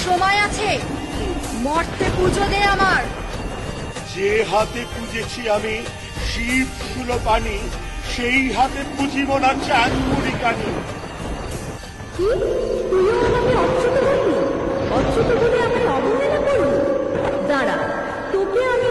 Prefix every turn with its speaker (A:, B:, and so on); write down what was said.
A: সময় আছে, মর্তে পুজো দে আমার।
B: যে হাতে পুজেছি আমি শিব সুলপানি, সেই হাতে পুজিব না চাঁদমুড়ি কানি।
C: কি, তুইও আমাকে অচ্যুত বললি? অচ্যুত বলে আমায় অবহেলা করলি? দাঁড়া, তোকে আমি